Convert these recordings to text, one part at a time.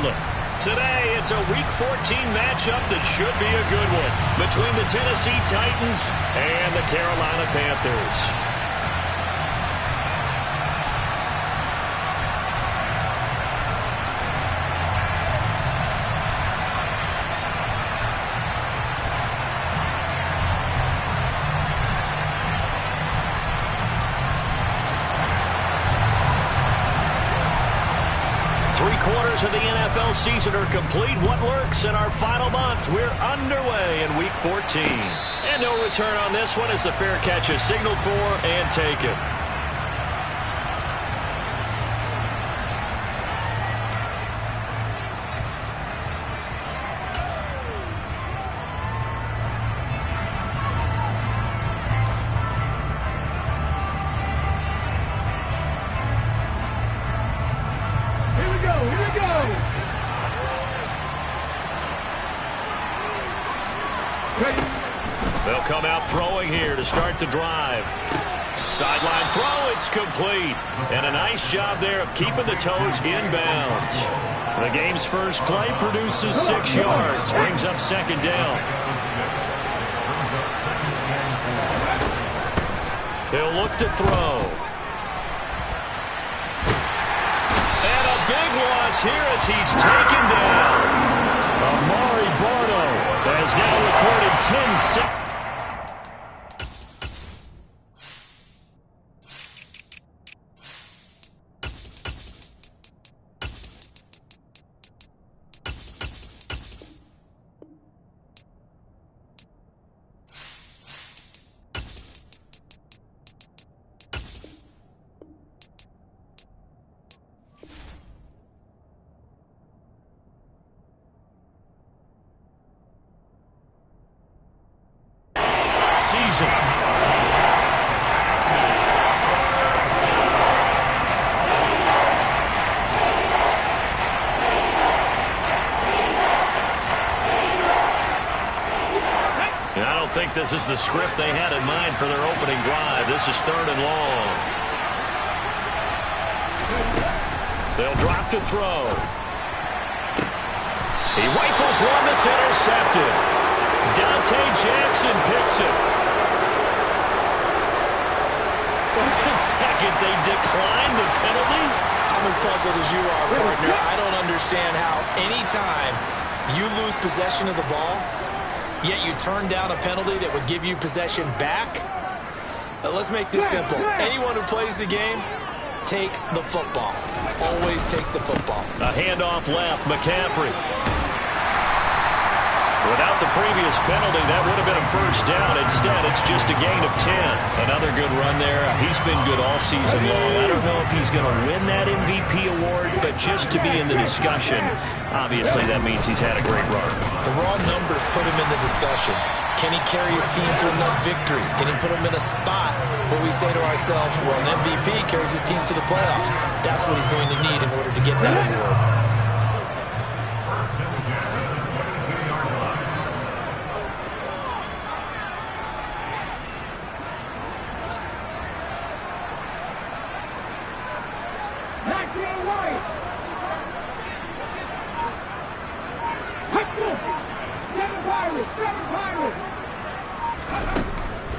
Cleveland. Today, it's a Week 14 matchup that should be a good one between the Tennessee Titans and the Carolina Panthers. Three-quarters of the NFL season are complete. What lurks in our final month? We're underway in Week 14. And no return on this one as the fair catch is signaled for and taken. They'll come out throwing here to start the drive. Sideline throw, it's complete. And a nice job there of keeping the toes inbounds. The game's first play produces 6 yards, brings up second down. They'll look to throw. And a big loss here as he's taken down. Amari Barno has now recorded 10 sacks. I think this is the script they had in mind for their opening drive. This is 3rd and long. They'll drop to throw. He rifles one that's intercepted. Dante Jackson picks it. For a second, they declined the penalty. I'm as puzzled as you are, partner. I don't understand how anytime you lose possession of the ball, yet you turn down a penalty that would give you possession back. Let's make this simple. Anyone who plays the game, take the football. Always take the football. A handoff left, McCaffrey. Without the previous penalty, that would have been a first down. Instead, it's just a gain of 10. Another good run there. He's been good all season long. I don't know if he's going to win that MVP award, but just to be in the discussion, obviously that means he's had a great run. The raw numbers put him in the discussion. Can he carry his team to enough victories? Can he put him in a spot where we say to ourselves, well, an MVP carries his team to the playoffs. That's what he's going to need in order to get that award.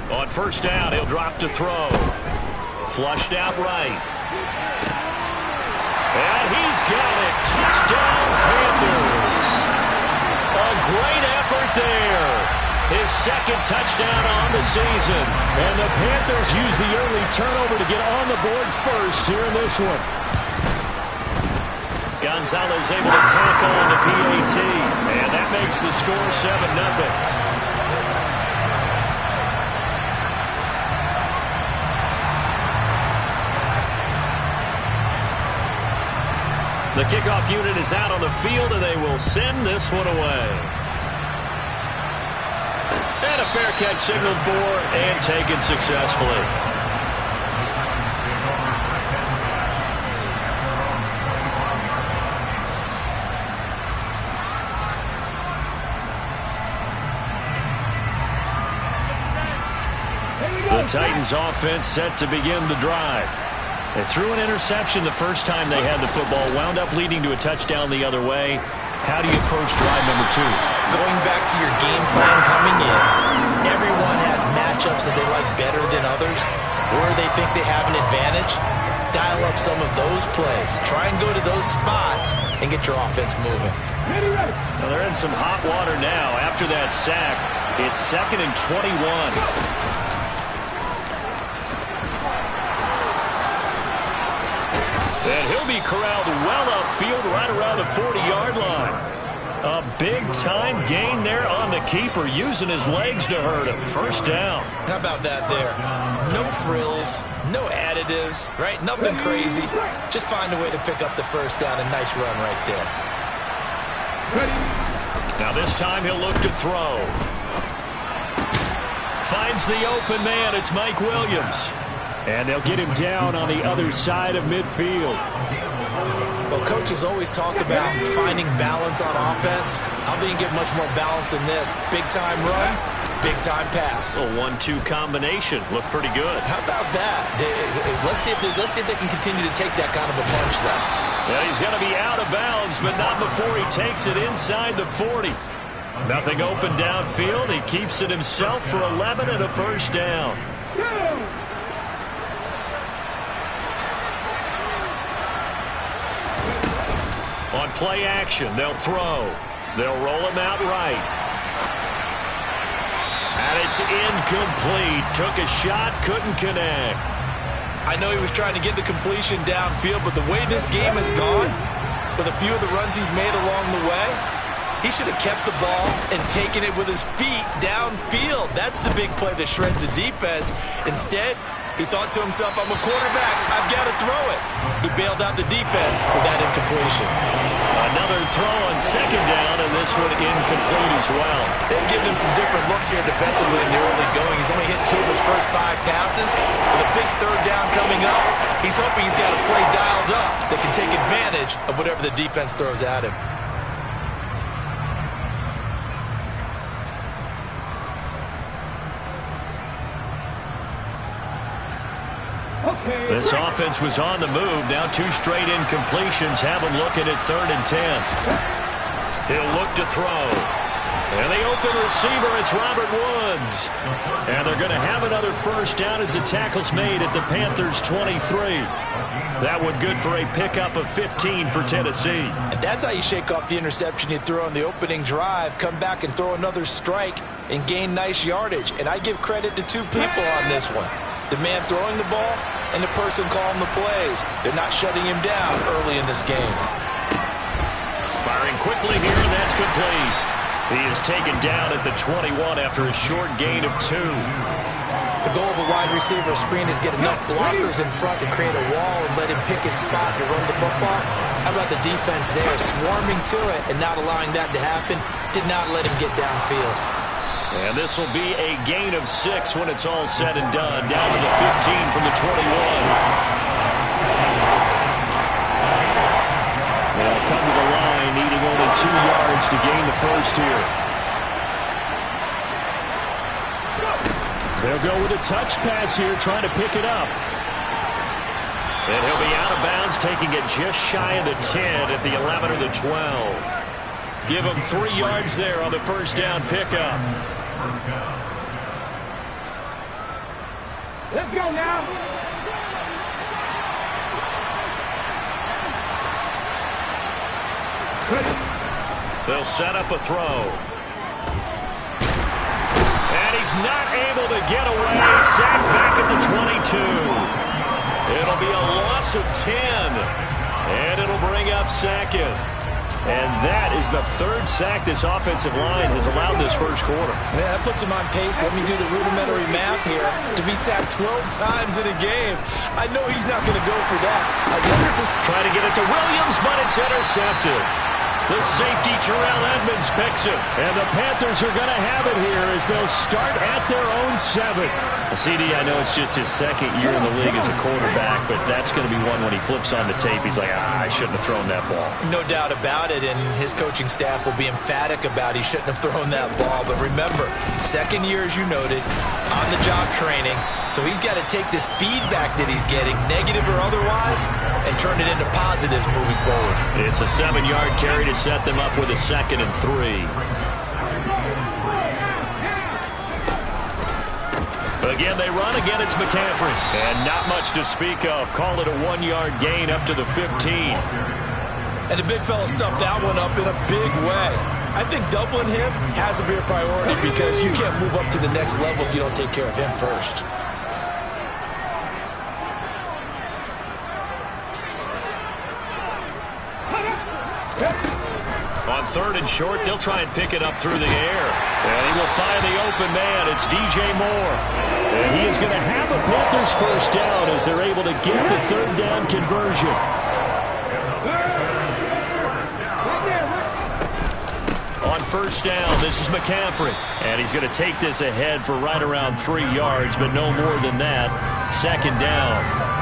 On first down, he'll drop to throw. Flushed out right. And he's got it. Touchdown, Panthers. A great effort there. His second touchdown on the season. And the Panthers use the early turnover to get on the board first here in this one. Gonzalez able to tackle on the PAT. And that makes the score 7-0. The kickoff unit is out on the field, and they will send this one away. And a fair catch signaled for and taken successfully. The Titans offense set to begin the drive. They threw an interception the first time they had the football, wound up leading to a touchdown the other way. How do you approach drive number 2? Going back to your game plan coming in, everyone has matchups that they like better than others, where they think they have an advantage. Dial up some of those plays. Try and go to those spots and get your offense moving. Well, they're in some hot water now after that sack. It's 2nd and 21. And he'll be corralled well upfield right around the 40-yard line. A big-time gain there on the keeper, using his legs to hurt him. First down. How about that there? No frills, no additives, right? Nothing crazy. Just find a way to pick up the first down. A nice run right there. Now this time he'll look to throw. Finds the open man. It's Mike Williams. And they'll get him down on the other side of midfield. Well, coaches always talk about finding balance on offense. I don't think you get much more balance than this. Big-time run, big-time pass. A 1-2 combination. Looked pretty good. How about that? Let's see if they can continue to take that kind of a punch, though. Yeah, he's going to be out of bounds, but not before he takes it inside the 40. Nothing open downfield. He keeps it himself for 11 and a first down. On play action, they'll throw. They'll roll him out right. And it's incomplete. Took a shot, couldn't connect. I know he was trying to get the completion downfield, but the way this game has gone, with a few of the runs he's made along the way, he should have kept the ball and taken it with his feet downfield. That's the big play that shreds the defense. Instead, he thought to himself, I'm a quarterback, I've got to throw it. He bailed out the defense with that incompletion. Another throw on second down, and this one incomplete as well. They've given him some different looks here defensively in the early going. He's only hit 2 of his first 5 passes. With a big third down coming up, he's hoping he's got a play dialed up that can take advantage of whatever the defense throws at him. This offense was on the move. Now 2 straight incompletions have him looking at 3rd and 10. He'll look to throw. And the open receiver, it's Robert Woods. And they're going to have another first down as the tackle's made at the Panthers' 23. That one good for a pickup of 15 for Tennessee. And that's how you shake off the interception you throw on the opening drive, come back and throw another strike and gain nice yardage. And I give credit to 2 people on this one. The man throwing the ball and the person calling the plays. They're not shutting him down early in this game. Firing quickly here, and that's complete. He is taken down at the 21 after a short gain of 2. The goal of a wide receiver screen is get enough blockers in front to create a wall and let him pick his spot to run the football. How about the defense there, swarming to it and not allowing that to happen? Did not let him get downfield. And this will be a gain of 6 when it's all said and done. Down to the 15 from the 21. They'll come to the line, needing only 2 yards to gain the first here. They'll go with a touch pass here, trying to pick it up. And he'll be out of bounds, taking it just shy of the 10 at the 11 or the 12. Give him 3 yards there on the first down pickup. Let's go now. They'll set up a throw. And he's not able to get away. Sacked back at the 22. It'll be a loss of 10. And it'll bring up 2nd. And that is the 3rd sack this offensive line has allowed this first quarter. Yeah, that puts him on pace. Let me do the rudimentary math here. To be sacked 12 times in a game, I know he's not going to go for that. I wonder if this... Trying to get it to Williams, but it's intercepted. The safety, Terrell Edmonds, picks it. And the Panthers are going to have it here as they'll start at their own 7. CD, I know it's just his 2nd year in the league as a quarterback, but that's going to be one when he flips on the tape. He's like, I shouldn't have thrown that ball. No doubt about it, and his coaching staff will be emphatic about he shouldn't have thrown that ball. But remember, 2nd year, as you noted, on-the-job training. So he's got to take this feedback that he's getting, negative or otherwise, and turn it into positives moving forward. It's a 7-yard carry to set them up with a 2nd and 3. Again, they run. Again, it's McCaffrey. And not much to speak of. Call it a 1-yard gain up to the 15. And the big fella stuffed that one up in a big way. I think doubling him has to be a priority because you can't move up to the next level if you don't take care of him first. On 3rd and short, they'll try and pick it up through the air. And he will find the open man. It's DJ Moore. And he is going to have a Panthers first down as they're able to get the 3rd down conversion. On 1st down, this is McCaffrey. And he's going to take this ahead for right around 3 yards, but no more than that. 2nd down.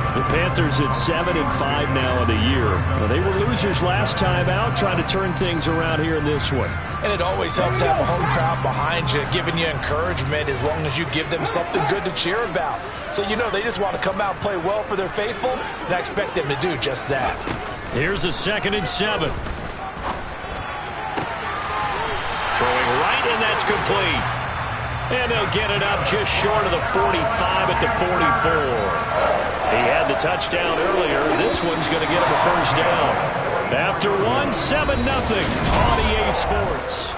The Panthers at 7-5 now of the year. Well, they were losers last time out, trying to turn things around here in this one. And it always helps to have a home crowd behind you, giving you encouragement as long as you give them something good to cheer about. So you know they just want to come out and play well for their faithful, and I expect them to do just that. Here's a 2nd and 7. Throwing right, and that's complete. And they'll get it up just short of the 45 at the 44. He had the touchdown earlier. This one's going to get him a first down. After 1, 7-0 on EA Sports.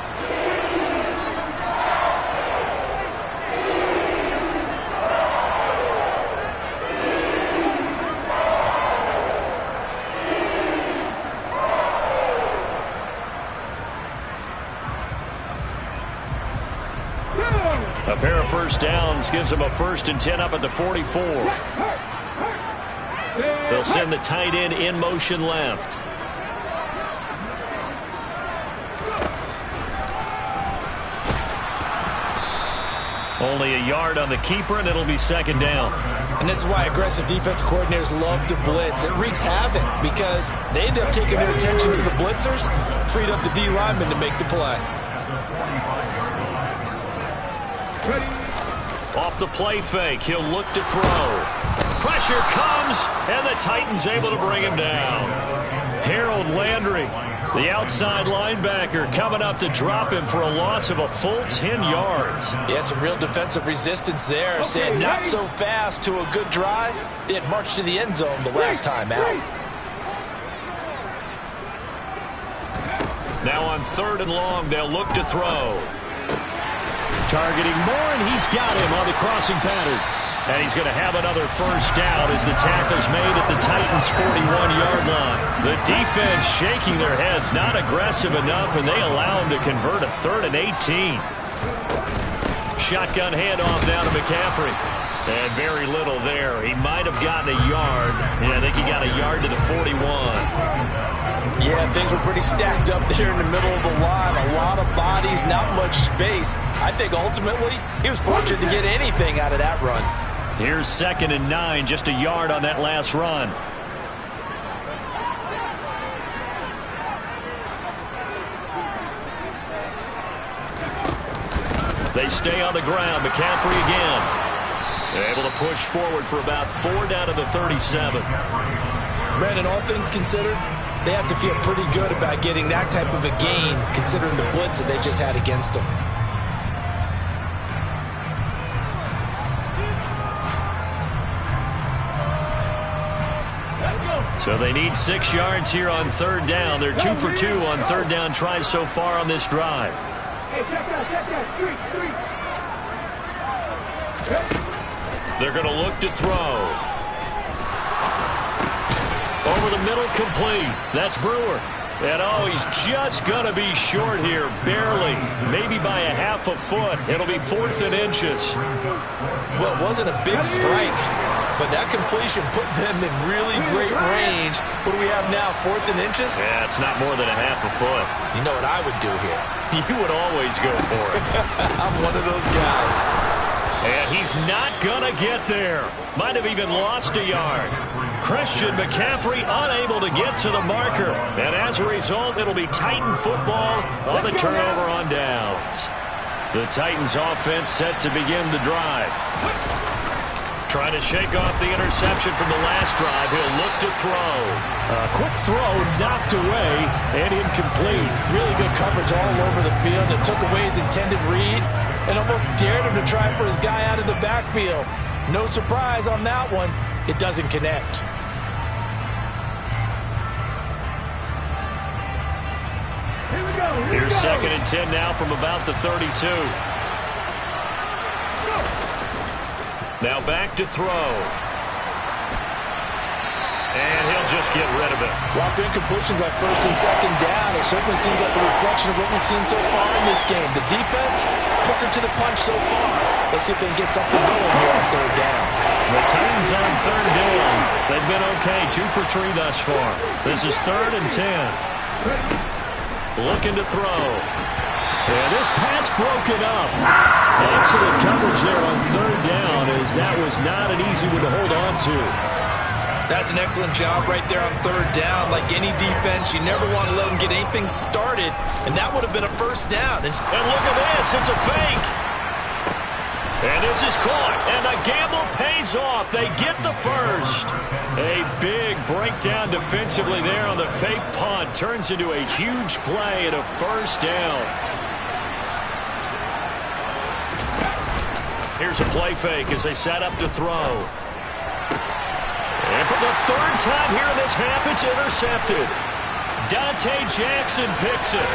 A pair of first downs gives him a 1st and 10 up at the 44. They'll send the tight end in motion left. Only a yard on the keeper, and it'll be 2nd down. And this is why aggressive defensive coordinators love to blitz. It wreaks havoc because they end up taking their attention to the blitzers, freed up the D lineman to make the play. Off the play fake, he'll look to throw. Pressure comes, and the Titans able to bring him down. Harold Landry, the outside linebacker, coming up to drop him for a loss of a full 10 yards. Yeah, some real defensive resistance there, saying not so fast to a good drive. They had marched to the end zone the last time out. Now on 3rd and long, they'll look to throw. Targeting Moore, and he's got him on the crossing pattern. And he's going to have another first down as the tackle's made at the Titans' 41-yard line. The defense shaking their heads, not aggressive enough, and they allow him to convert a 3rd and 18. Shotgun handoff down to McCaffrey. And very little there. He might have gotten a yard. Yeah, I think he got a yard to the 41. Yeah, things were pretty stacked up there in the middle of the line. A lot of bodies, not much space. I think ultimately he was fortunate to get anything out of that run. Here's 2nd and 9, just a yard on that last run. They stay on the ground. McCaffrey again. Able to push forward for about 4 down to the 37. Brandon, all things considered, they have to feel pretty good about getting that type of a gain considering the blitz that they just had against them. So they need 6 yards here on 3rd down. They're 2 for 2 on 3rd down tries so far on this drive. They're going to look to throw. Over the middle, complete. That's Brewer. And, oh, he's just going to be short here, barely. Maybe by a half a foot. It'll be 4th and inches. Well, it wasn't a big strike, but that completion put them in really great range. What do we have now, 4th and inches? Yeah, it's not more than a half a foot. You know what I would do here? You would always go for it. I'm one of those guys. And he's not going to get there. Might have even lost a yard. Christian McCaffrey unable to get to the marker. And as a result, it'll be Titan football on the turnover on downs. The Titans offense set to begin the drive. Trying to shake off the interception from the last drive. He'll look to throw. Quick throw, knocked away, and incomplete. Really good coverage all over the field. It took away his intended read and almost dared him to try for his guy out of the backfield. No surprise on that one. It doesn't connect. Here's 2nd and 10 now from about the 32. Now back to throw. And he'll just get rid of it. Rough incompletions on 1st and 2nd down. It certainly seems like a reflection of what we've seen so far in this game. The defense, quicker to the punch so far. Let's see if they can get something going here on 3rd down. The Titans on 3rd down. They've been okay, 2 for 3 thus far. This is 3rd and 10. Looking to throw. And this pass broken up. Excellent coverage there on 3rd down, as that was not an easy one to hold on to. That's an excellent job right there on 3rd down. Like any defense, you never want to let them get anything started, and that would have been a 1st down. And look at this, it's a fake. And this is caught, and the gamble pays off. They get the 1st. A big breakdown defensively there on the fake punt. Turns into a huge play and a 1st down. Here's a play fake as they set up to throw. And for the 3rd time here in this half, it's intercepted. Dante Jackson picks it.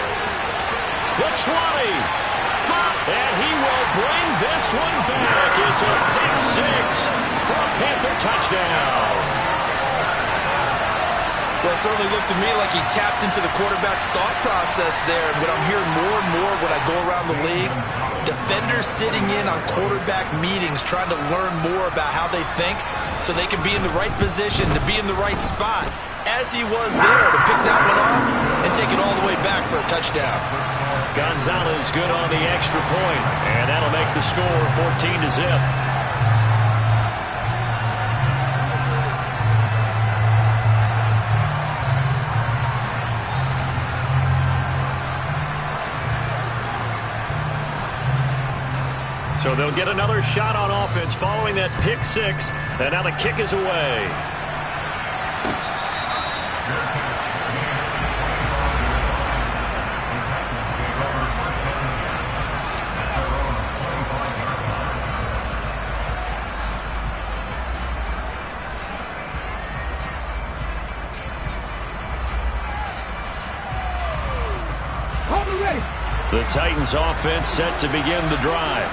The 20. And he will bring this one back. It's a pick 6 for a Panther touchdown. Well, it certainly looked to me like he tapped into the quarterback's thought process there. And what I'm hearing more and more when I go around the league, defenders sitting in on quarterback meetings trying to learn more about how they think so they can be in the right position to be in the right spot, as he was there to pick that one off and take it all the way back for a touchdown. Gonzalez good on the extra point, and that'll make the score 14-0. So they'll get another shot on offense following that pick 6, and now the kick is away. The Titans offense set to begin the drive.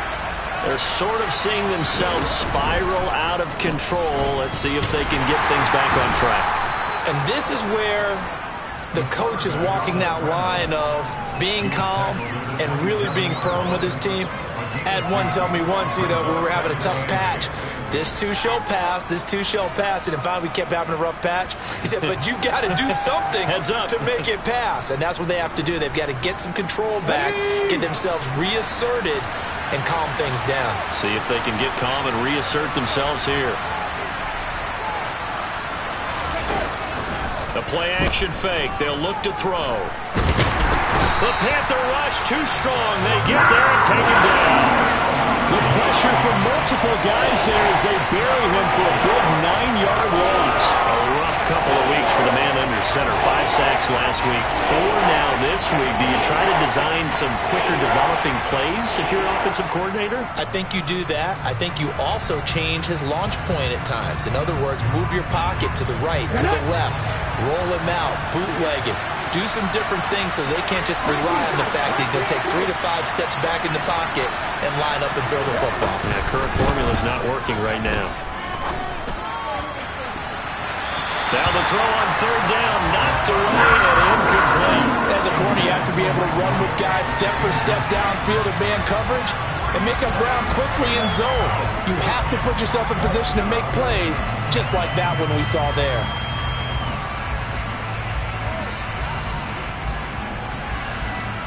They're sort of seeing themselves spiral out of control. Let's see if they can get things back on track. And this is where the coach is walking that line of being calm and really being firm with his team. I had one tell me once, when we were having a tough patch, this too shall pass, this too shall pass. And finally we kept having a rough patch. He said, but you got to do something to make it pass. And that's what they have to do. They've got to get some control back, get themselves reasserted, and calm things down. See if they can get calm and reassert themselves here. The play action fake. They'll look to throw. The Panther rush too strong. They get there and take him down. The pressure from multiple guys there as they bury him for a big 9-yard loss. A rough couple of weeks for the man under center. 5 sacks last week, 4 now this week. Do you try to design some quicker developing plays if you're an offensive coordinator? I think you do that. I think you also change his launch point at times. In other words, move your pocket to the right, to the left, roll him out, bootleg it. Do some different things so they can't just rely on the fact that he's going to take 3 to 5 steps back in the pocket and line up and throw the football. Yeah, current formula is not working right now. Now the throw on 3rd down, knocked away and incomplete. As a corner, you have to be able to run with guys step for step downfield in man coverage and make up ground quickly in zone. You have to put yourself in position to make plays, just like that one we saw there.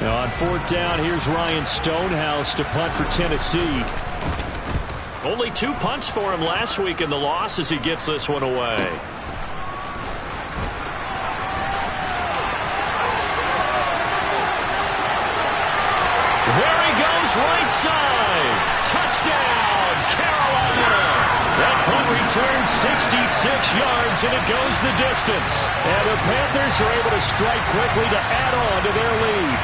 Now on 4th down, here's Ryan Stonehouse to punt for Tennessee. Only 2 punts for him last week in the loss as he gets this one away. There he goes right side. Touchdown, Carolina. That punt returns 66 yards, and it goes the distance. And the Panthers are able to strike quickly to add on to their lead.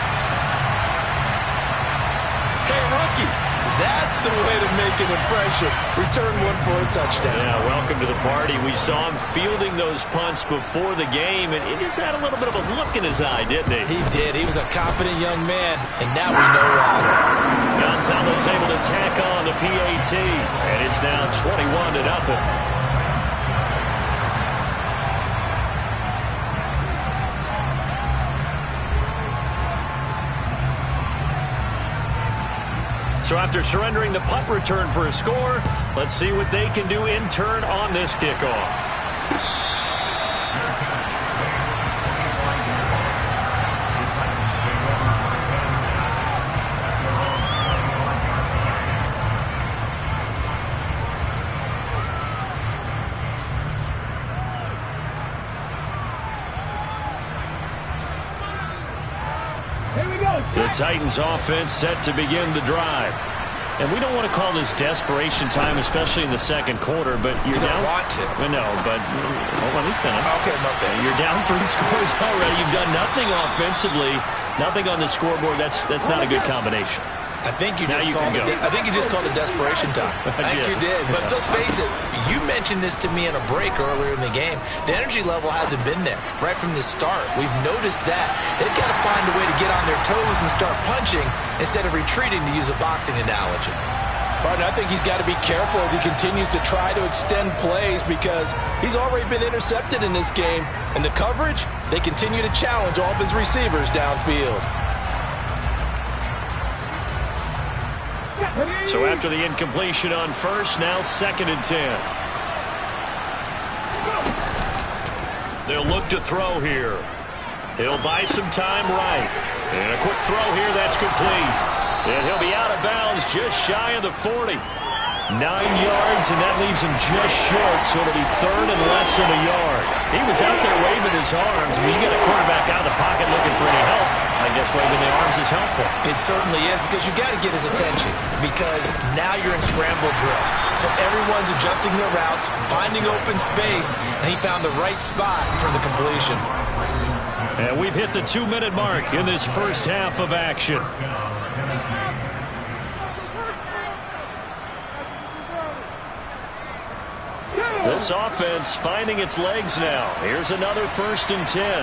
Hey, rookie, that's the way to make an impression. Return one for a touchdown. Yeah, welcome to the party. We saw him fielding those punts before the game, and he just had a little bit of a look in his eye, didn't he? He did. He was a confident young man, and now we know why. Gonzalez able to tack on the PAT, and it's now 21-0. So after surrendering the punt return for a score, let's see what they can do in turn on this kickoff. The Titans offense set to begin the drive. And we don't want to call this desperation time, especially in the second quarter, but you're down. You don't want to. No, but let me finish. Okay, my bad. You're down 3 scores already. You've done nothing offensively, nothing on the scoreboard. That's not a good combination. I think you just called it desperation time. I think you did. But let's face it, you mentioned this to me in a break earlier in the game. The energy level hasn't been there right from the start. We've noticed that. They've got to find a way to get on their toes and start punching instead of retreating, to use a boxing analogy. Partner, I think he's got to be careful as he continues to try to extend plays, because he's already been intercepted in this game. And the coverage, they continue to challenge all of his receivers downfield. So after the incompletion on first, now 2nd and 10. They'll look to throw here. He'll buy some time right. And a quick throw here, that's complete. And he'll be out of bounds just shy of the 40. 9 yards, and that leaves him just short, so it'll be 3rd and less than a yard. He was out there waving his arms. When you get a quarterback out of the pocket looking for any help, I guess waving the arms is helpful. It certainly is, because you got to get his attention, because now you're in scramble drill. So everyone's adjusting their routes, finding open space, and he found the right spot for the completion. And we've hit the 2-minute mark in this first half of action. This offense finding its legs now. Here's another 1st and 10.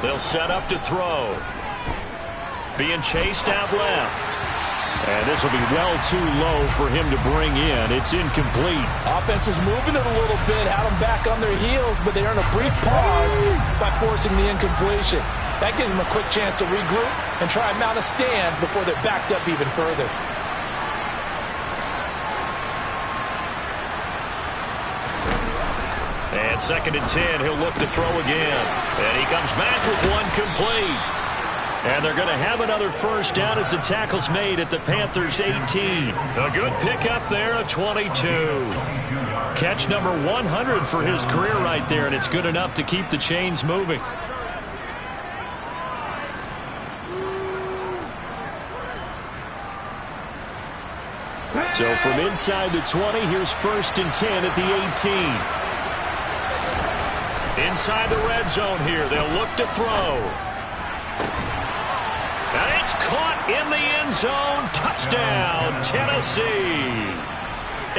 They'll set up to throw. Being chased out left. And this will be well too low for him to bring in. It's incomplete. Offense was moving it a little bit, had them back on their heels, but they earned a brief pause by forcing the incompletion. That gives them a quick chance to regroup and try and mount a stand before they're backed up even further. And 2nd and 10, he'll look to throw again. And he comes back with one complete. And they're going to have another first down as the tackle's made at the Panthers' 18. A good pickup there, a 22. Catch number 100 for his career right there, and it's good enough to keep the chains moving. So from inside the 20, here's 1st and 10 at the 18. Inside the red zone here, they'll look to throw. And it's caught in the end zone. Touchdown, Tennessee.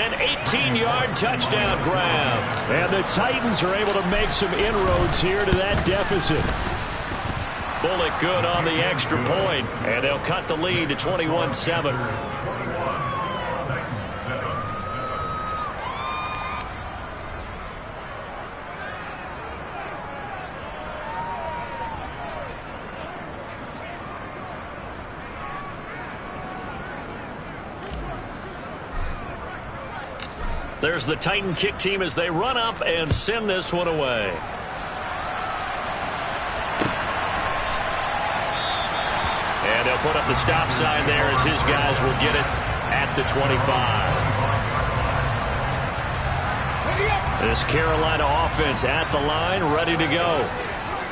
An 18-yard touchdown grab. And the Titans are able to make some inroads here to that deficit. Bullock good on the extra point, and they'll cut the lead to 21-7. There's the Titan kick team as they run up and send this one away. And they'll put up the stop sign there as his guys will get it at the 25. This Carolina offense at the line, ready to go.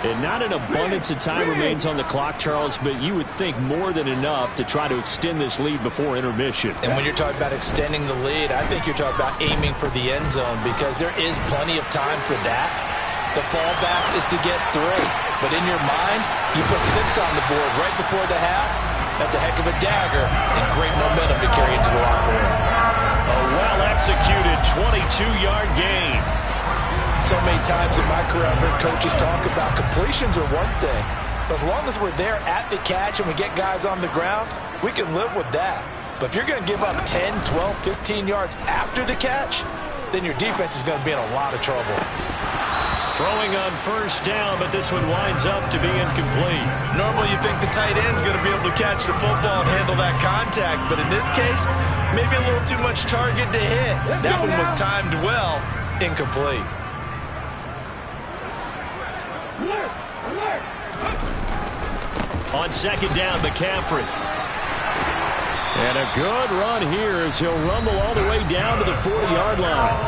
And not an abundance of time remains on the clock, Charles, but you would think more than enough to try to extend this lead before intermission. And when you're talking about extending the lead, I think you're talking about aiming for the end zone because there is plenty of time for that. The fallback is to get 3. But in your mind, you put 6 on the board right before the half. That's a heck of a dagger and great momentum to carry into the locker room. A well-executed 22-yard gain. So many times in my career I've heard coaches talk about completions are one thing, but as long as we're there at the catch and we get guys on the ground, we can live with that. But if you're going to give up 10, 12, 15 yards after the catch, then your defense is going to be in a lot of trouble. Throwing on first down, but this one winds up to be incomplete. Normally you think the tight end's going to be able to catch the football and handle that contact, but in this case, maybe a little too much target to hit. That one was timed well, incomplete. On second down, McCaffrey. And a good run here as he'll rumble all the way down to the 40-yard line.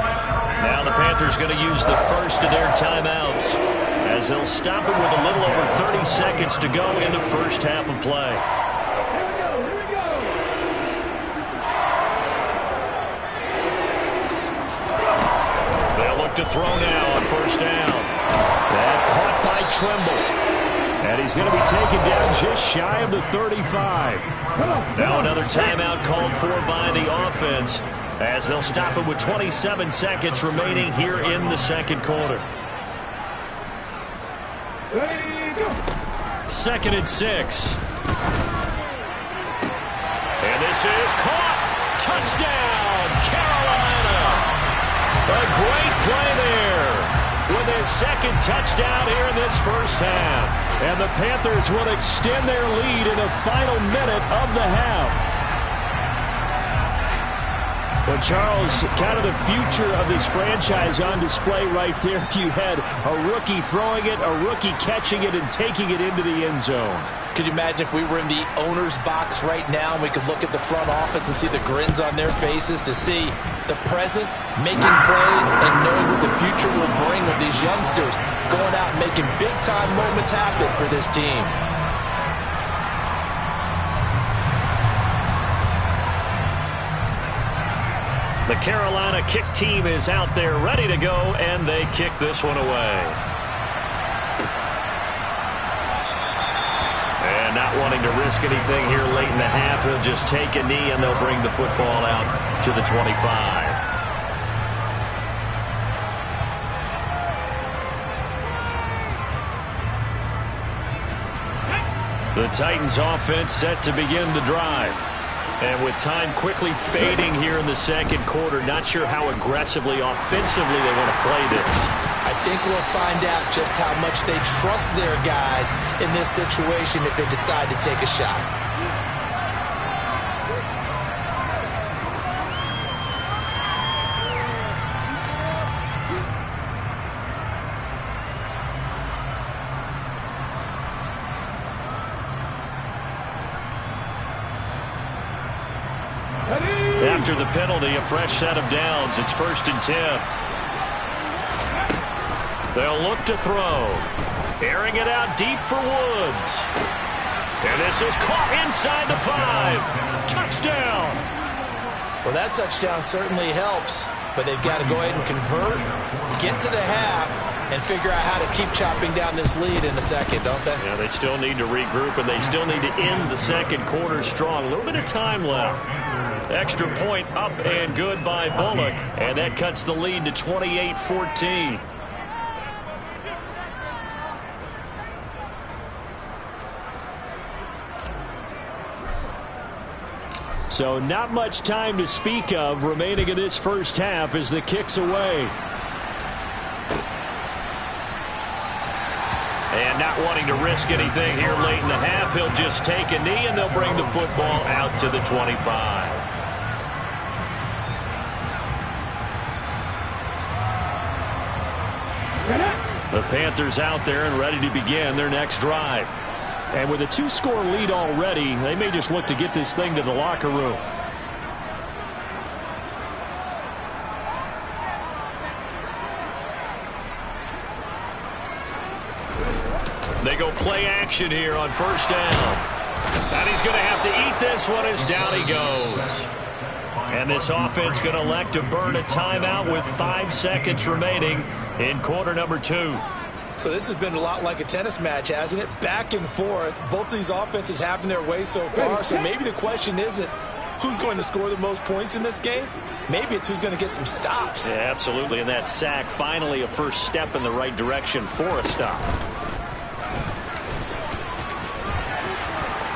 Now the Panthers going to use the first of their timeouts as they'll stop him with a little over 30 seconds to go in the first half of play. They'll look to throw now on first down. That caught by Tremble. And he's going to be taken down just shy of the 35. Now another timeout called for by the offense as they'll stop it with 27 seconds remaining here in the second quarter. 2nd and 6. And this is caught. Touchdown, Carolina. A great play there with his second touchdown here in this first half. And the Panthers will extend their lead in the final minute of the half. Well, Charles, kind of the future of this franchise on display right there. You had a rookie throwing it, a rookie catching it, and taking it into the end zone. Could you imagine if we were in the owner's box right now and we could look at the front office and see the grins on their faces, to see the present making plays and knowing what the future will bring with these youngsters going out and making big-time moments happen for this team. The Carolina kick team is out there ready to go, and they kick this one away. And not wanting to risk anything here late in the half, he'll just take a knee, and they'll bring the football out to the 25. The Titans offense set to begin the drive. And with time quickly fading here in the second quarter, not sure how aggressively, offensively they want to play this. I think we'll find out just how much they trust their guys in this situation if they decide to take a shot. After the penalty, a fresh set of downs. It's 1st and 10. They'll look to throw. Airing it out deep for Woods. And this is caught inside the 5. Touchdown. Well, that touchdown certainly helps, but they've got to go ahead and convert, get to the half, and figure out how to keep chopping down this lead in a second, don't they? Yeah, they still need to regroup, and they still need to end the second quarter strong. A little bit of time left. Extra point up and good by Bullock, and that cuts the lead to 28-14. So not much time to speak of remaining in this first half as the kick's away. And not wanting to risk anything here late in the half, he'll just take a knee, and they'll bring the football out to the 25. The Panthers out there and ready to begin their next drive. And with a 2-score lead already, they may just look to get this thing to the locker room. play action here on first down. And he's going to have to eat this one as down he goes. And this offense going to elect to burn a timeout with 5 seconds remaining in quarter number 2. So this has been a lot like a tennis match, hasn't it? Back and forth. Both of these offenses having their way so far. So maybe the question isn't who's going to score the most points in this game. Maybe it's who's going to get some stops. Yeah, absolutely. And that sack, finally a first step in the right direction for a stop.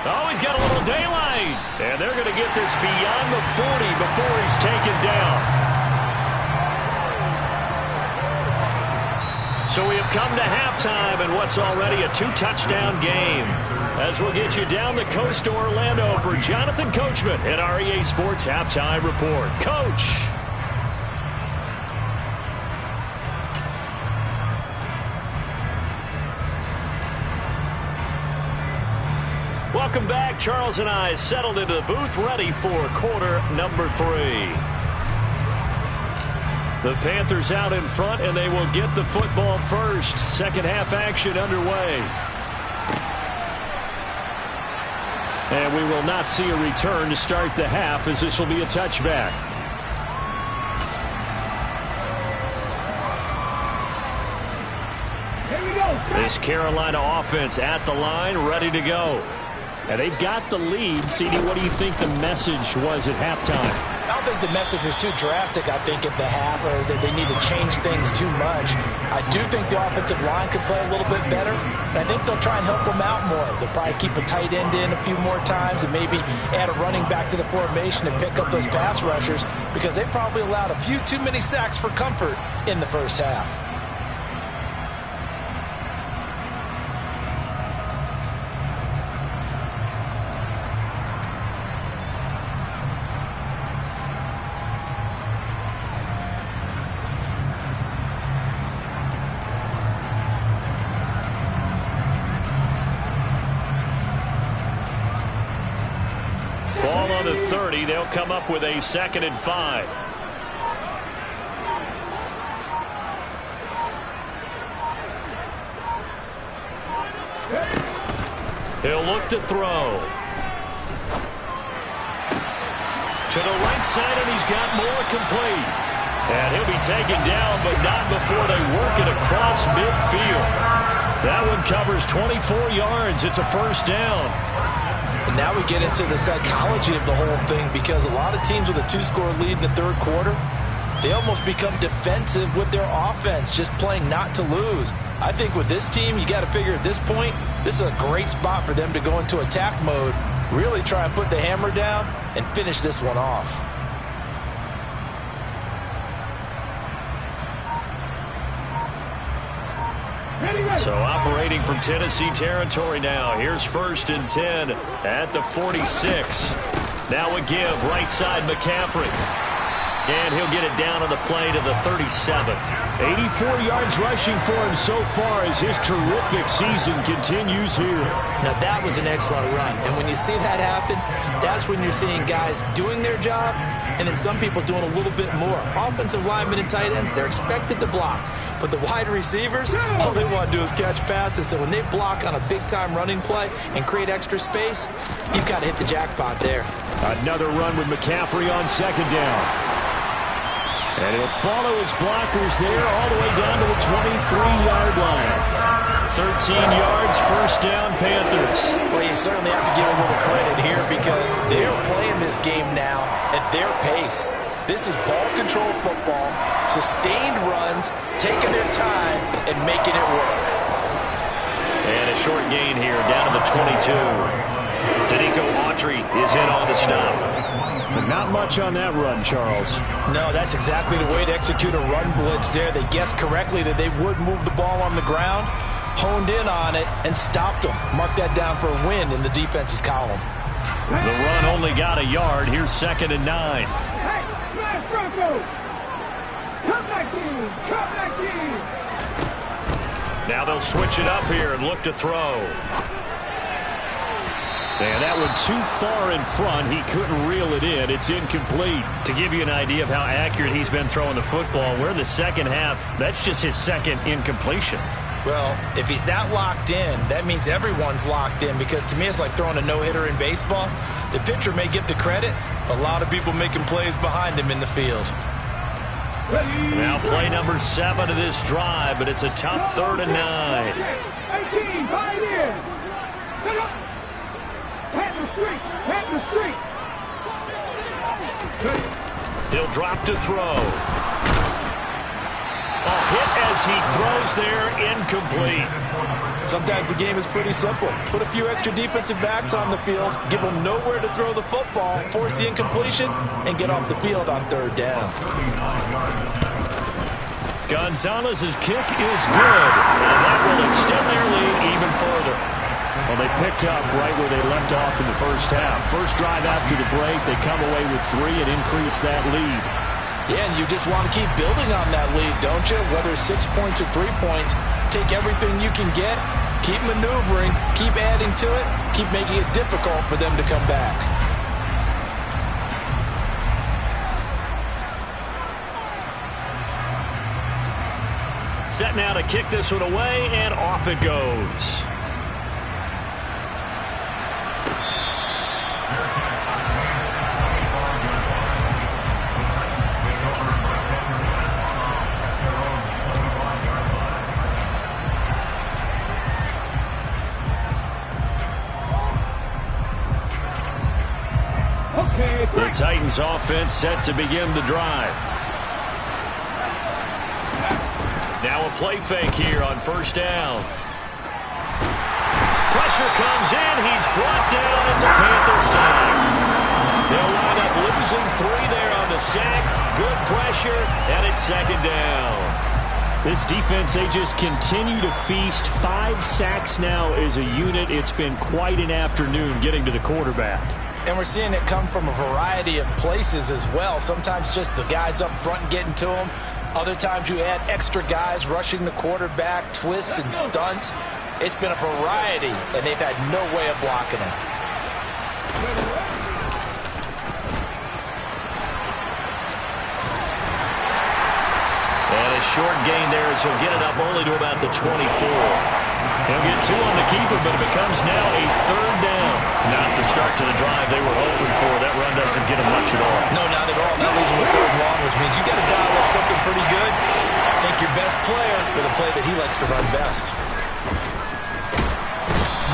Oh, he's got a little daylight. And they're going to get this beyond the 40 before he's taken down. So we have come to halftime in what's already a 2-touchdown game. As we'll get you down the coast to Orlando for Jonathan Coachman at our EA Sports Halftime Report. Coach. Welcome back. Charles and I settled into the booth, ready for quarter number 3. The Panthers out in front, and they will get the football first. Second half action underway. And we will not see a return to start the half, as this will be a touchback. This Carolina offense at the line, ready to go. And they've got the lead. CD, what do you think the message was at halftime? I don't think the message was too drastic, I think, at the half, or that they need to change things too much. I do think the offensive line could play a little bit better, and I think they'll try and help them out more. They'll probably keep a tight end in a few more times and maybe add a running back to the formation and pick up those pass rushers, because they probably allowed a few too many sacks for comfort in the first half. The 30, they'll come up with a 2nd and 5. He'll look to throw. To the right side, and he's got more complete. And he'll be taken down, but not before they work it across midfield. That one covers 24 yards. It's a first down. And now we get into the psychology of the whole thing, because a lot of teams with a 2-score lead in the third quarter, they almost become defensive with their offense, just playing not to lose. I think with this team, you got to figure at this point, this is a great spot for them to go into attack mode, really try and put the hammer down and finish this one off. So operating from Tennessee territory now. Here's 1st and 10 at the 46. Now a give, right side McCaffrey. And he'll get it down on the play to the 37. 84 yards rushing for him so far as his terrific season continues here. Now that was an excellent run. And when you see that happen, that's when you're seeing guys doing their job and then some people doing a little bit more. Offensive linemen and tight ends, they're expected to block. But the wide receivers, all they want to do is catch passes. So when they block on a big-time running play and create extra space, you've got to hit the jackpot there. Another run with McCaffrey on 2nd down. And he'll follow his blockers there all the way down to the 23-yard line. 13 yards, first down, Panthers. Well, you certainly have to give a little credit here, because they're playing this game now at their pace. This is ball control football, sustained runs, taking their time and making it work. And a short gain here down to the 22. Danico Autry is in on the stop. But not much on that run, Charles. No, that's exactly the way to execute a run blitz there. They guessed correctly that they would move the ball on the ground, honed in on it, and stopped them. Mark that down for a win in the defense's column. The run only got a yard. Here's 2nd and 9. Now they'll switch it up here and look to throw. And that one too far in front. He couldn't reel it in. It's incomplete. To give you an idea of how accurate he's been throwing the football, we're in the second half. That's just his 2nd incompletion. Well, if he's that locked in, that means everyone's locked in, because to me it's like throwing a no-hitter in baseball. The pitcher may get the credit, a lot of people making plays behind him in the field. Now play number 7 of this drive, but it's a tough 3rd and 9. 18, right in. Pat the street. He'll drop to throw. A hit as he throws there, incomplete. Sometimes the game is pretty simple. Put a few extra defensive backs on the field, give them nowhere to throw the football, force the incompletion, and get off the field on 3rd down. Gonzalez's kick is good, and that will extend their lead even further. Well, they picked up right where they left off in the first half. First drive after the break, they come away with 3 and increase that lead. Yeah, and you just want to keep building on that lead, don't you? Whether it's 6 points or 3 points, take everything you can get, keep maneuvering, keep adding to it, keep making it difficult for them to come back. Set now to kick this one away, and off it goes. The Titans offense set to begin the drive. Now a play fake here on 1st down. Pressure comes in. He's brought down. It's a Panther sack. They'll wind up losing 3 there on the sack. Good pressure, and it's 2nd down. This defense, they just continue to feast. 5 sacks now as a unit. It's been quite an afternoon getting to the quarterback. And we're seeing it come from a variety of places as well. Sometimes just the guys up front getting to him. Other times you add extra guys rushing the quarterback, twists and stunts. It's been a variety, and they've had no way of blocking him. And a short gain there as he'll get it up only to about the 24. He'll get 2 on the keeper, but it becomes now a 3rd down. Not the start to the drive they were hoping for. That run doesn't get them much at all. No, not at all. That leaves him with 3rd and long, which means you got to dial up something pretty good. Think your best player with a play that he likes to run best.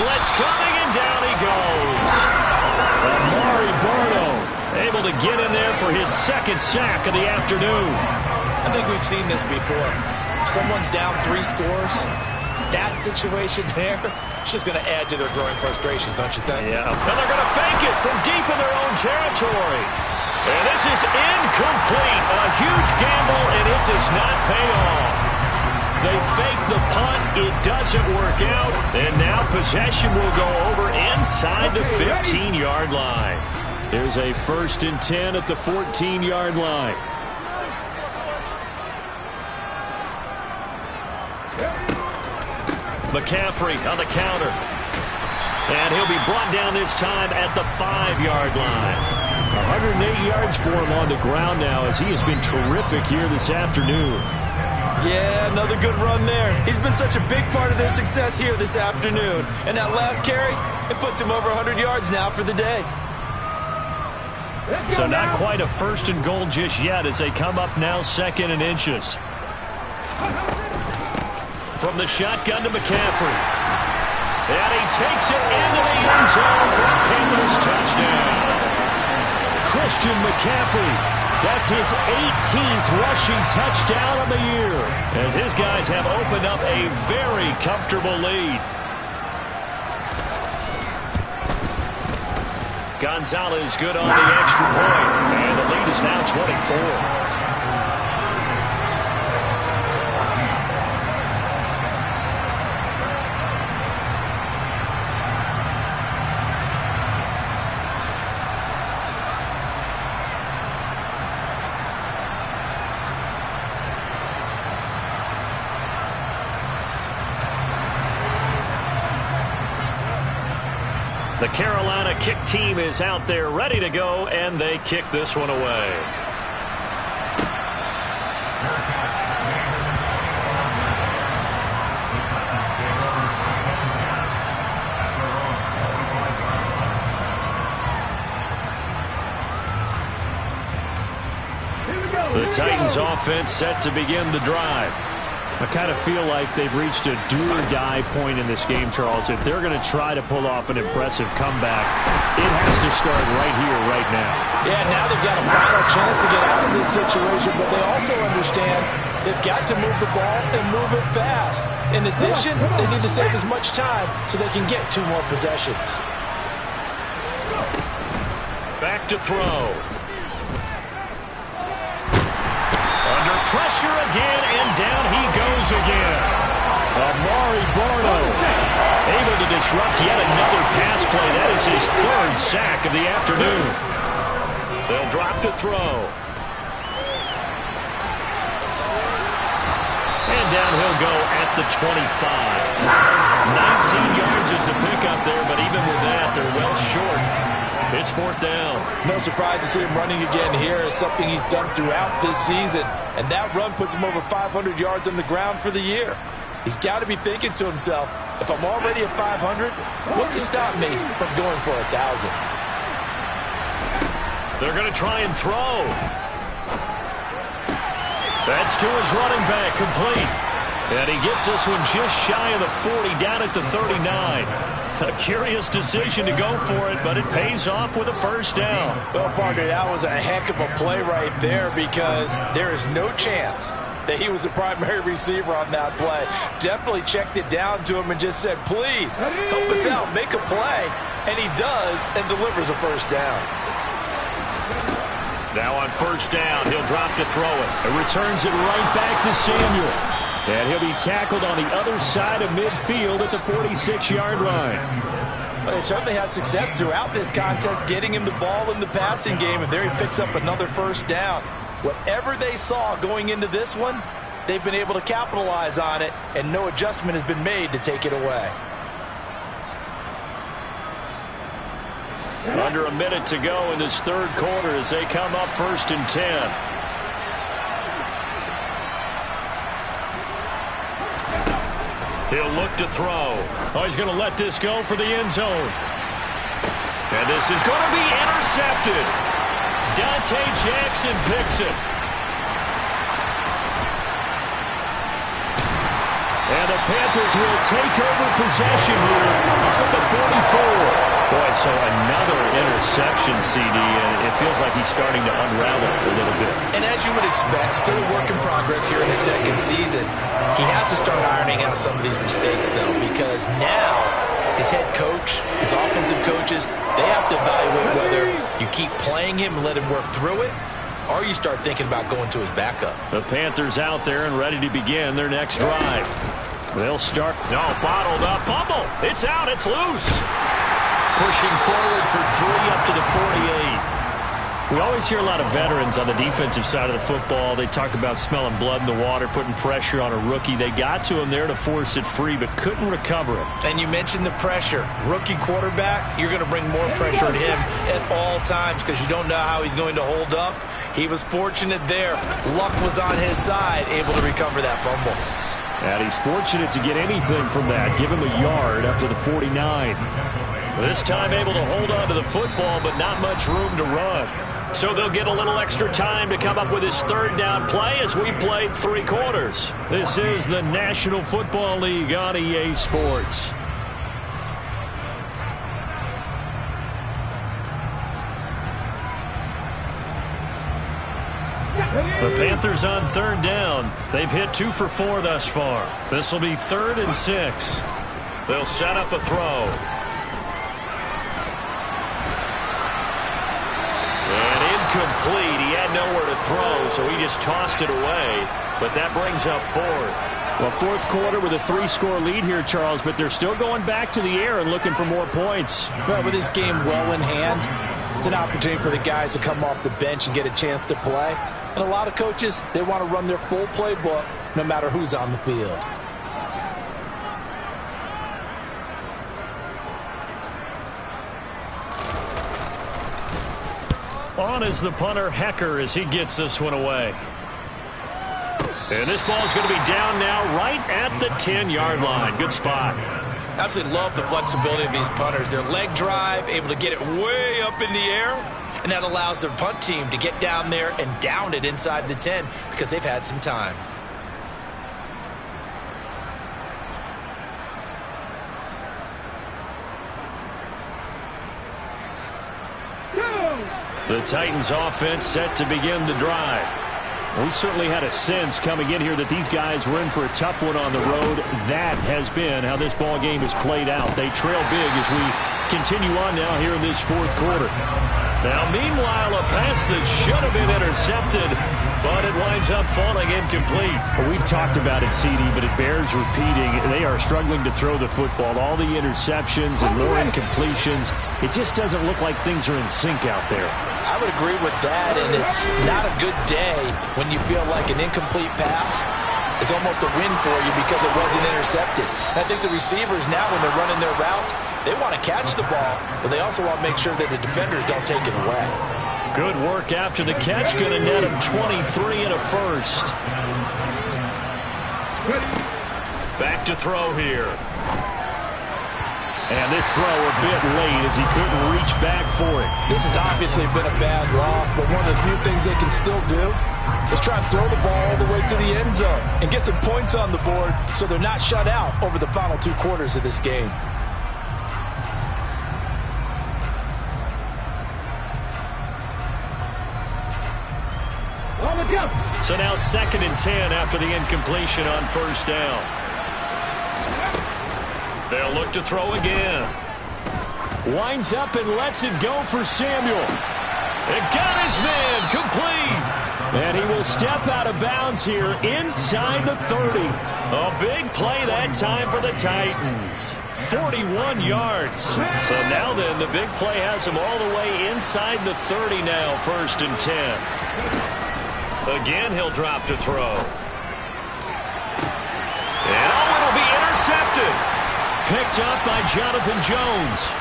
Blitz coming, and down he goes. Amari Barno able to get in there for his 2nd sack of the afternoon. I think we've seen this before. Someone's down 3 scores. That situation there, it's just going to add to their growing frustrations, don't you think? Yeah. And they're going to fake it from deep in their own territory. And this is incomplete. A huge gamble, and it does not pay off. They fake the punt. It doesn't work out. And now possession will go over inside the 15-yard line. There's a 1st and 10 at the 14-yard line. McCaffrey on the counter. And he'll be brought down this time at the 5-yard line. 108 yards for him on the ground now, as he has been terrific here this afternoon. Yeah, another good run there. He's been such a big part of their success here this afternoon. And that last carry, it puts him over 100 yards now for the day. So not quite a 1st and goal just yet as they come up now 2nd and inches. From the shotgun to McCaffrey. And he takes it into the end zone for a Panthers touchdown. Christian McCaffrey, that's his 18th rushing touchdown of the year. As his guys have opened up a very comfortable lead. Gonzalez good on the extra point. And the lead is now 24. The Carolina kick team is out there ready to go, and they kick this one away. The Titans offense set to begin the drive. I kind of feel like they've reached a do-or-die point in this game, Charles. If they're going to try to pull off an impressive comeback, it has to start right here, right now. Yeah, now they've got a final chance to get out of this situation, but they also understand they've got to move the ball and move it fast. In addition, they need to save as much time so they can get 2 more possessions. Back to throw. Under pressure again, and down he goes again. Amari Barno able to disrupt yet another pass play. That is his 3rd sack of the afternoon. They'll drop to throw. And down he'll go at the 25. 19 yards is the pickup there, but even with that, they're well short. It's 4th down. No surprise to see him running again here. It's something he's done throughout this season. And that run puts him over 500 yards on the ground for the year. He's got to be thinking to himself, if I'm already at 500, what's to stop me from going for 1,000? They're going to try and throw. That's to his running back, complete. And he gets this one just shy of the 40, down at the 39. A curious decision to go for it, but it pays off with a 1st down. Well, partner, that was a heck of a play right there because there is no chance that he was the primary receiver on that play. Definitely checked it down to him and just said, please, help us out, make a play. And he does and delivers a 1st down. Now on 1st down, he'll drop to throw it. It returns it right back to Samuel. And he'll be tackled on the other side of midfield at the 46-yard line. Well, they certainly had success throughout this contest getting him the ball in the passing game, and there he picks up another 1st down. Whatever they saw going into this one, they've been able to capitalize on it, and no adjustment has been made to take it away. Under a minute to go in this 3rd quarter as they come up 1st and 10. He'll look to throw. Oh, he's going to let this go for the end zone. And this is going to be intercepted. Dante Jackson picks it. And the Panthers will take over possession here at the 44. Boy, so another interception, CD, and it feels like he's starting to unravel a little bit. And as you would expect, still a work in progress here in his 2nd season. He has to start ironing out some of these mistakes, though, because now his head coach, his offensive coaches, they have to evaluate whether you keep playing him and let him work through it, or you start thinking about going to his backup. The Panthers out there and ready to begin their next drive. They'll start. No, bottled up. Fumble. It's out. It's loose. Pushing forward for 3 up to the 48. We always hear a lot of veterans on the defensive side of the football. They talk about smelling blood in the water, putting pressure on a rookie. They got to him there to force it free, but couldn't recover it. And you mentioned the pressure. Rookie quarterback, you're going to bring more pressure at him at all times because you don't know how he's going to hold up. He was fortunate there. Luck was on his side, able to recover that fumble. And he's fortunate to get anything from that. Give him a yard up to the 49. This time able to hold on to the football, but not much room to run. So they'll get a little extra time to come up with his 3rd down play as we've played 3 quarters. This is the National Football League on EA Sports. The Panthers on 3rd down. They've hit 2 for 4 thus far. This will be 3rd and 6. They'll set up a throw. Complete. He had nowhere to throw, so he just tossed it away. But that brings up 4th. Well, 4th quarter with a 3-score lead here, Charles, but they're still going back to the air and looking for more points. Well, with this game well in hand, it's an opportunity for the guys to come off the bench and get a chance to play. And a lot of coaches, they want to run their full playbook no matter who's on the field. On is the punter, Hecker, as he gets this one away. And this ball's going to be down now right at the 10-yard line. Good spot. Absolutely love the flexibility of these punters. Their leg drive, able to get it way up in the air and that allows their punt team to get down there and down it inside the 10 because they've had some time. The Titans offense set to begin the drive. We certainly had a sense coming in here that these guys were in for a tough one on the road. That has been how this ball game has played out. They trail big as we continue on now here in this fourth quarter. Now, meanwhile, a pass that should have been intercepted, but it winds up falling incomplete. Well, we've talked about it, CD, but it bears repeating. They are struggling to throw the football. All the interceptions and more incompletions. It just doesn't look like things are in sync out there. I would agree with that, and it's not a good day when you feel like an incomplete pass is almost a win for you because it wasn't intercepted. And I think the receivers now, when they're running their routes, they want to catch the ball, but they also want to make sure that the defenders don't take it away. Good work after the catch. Going to net him 23 and a first. Back to throw here. And this throw a bit late as he couldn't reach back for it. This has obviously been a bad loss, but one of the few things they can still do is try to throw the ball all the way to the end zone and get some points on the board so they're not shut out over the final 2 quarters of this game. So now 2nd and 10 after the incompletion on first down. They'll look to throw again. Winds up and lets it go for Samuel. It got his man complete. And he will step out of bounds here inside the 30. A big play that time for the Titans. 41 yards. So now then, the big play has him all the way inside the 30 now, 1st and 10. Again, he'll drop to throw. And it'll be intercepted. Picked up by Jonathan Jones.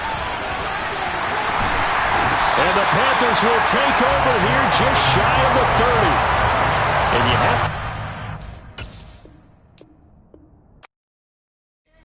And the Panthers will take over here just shy of the 30. And you have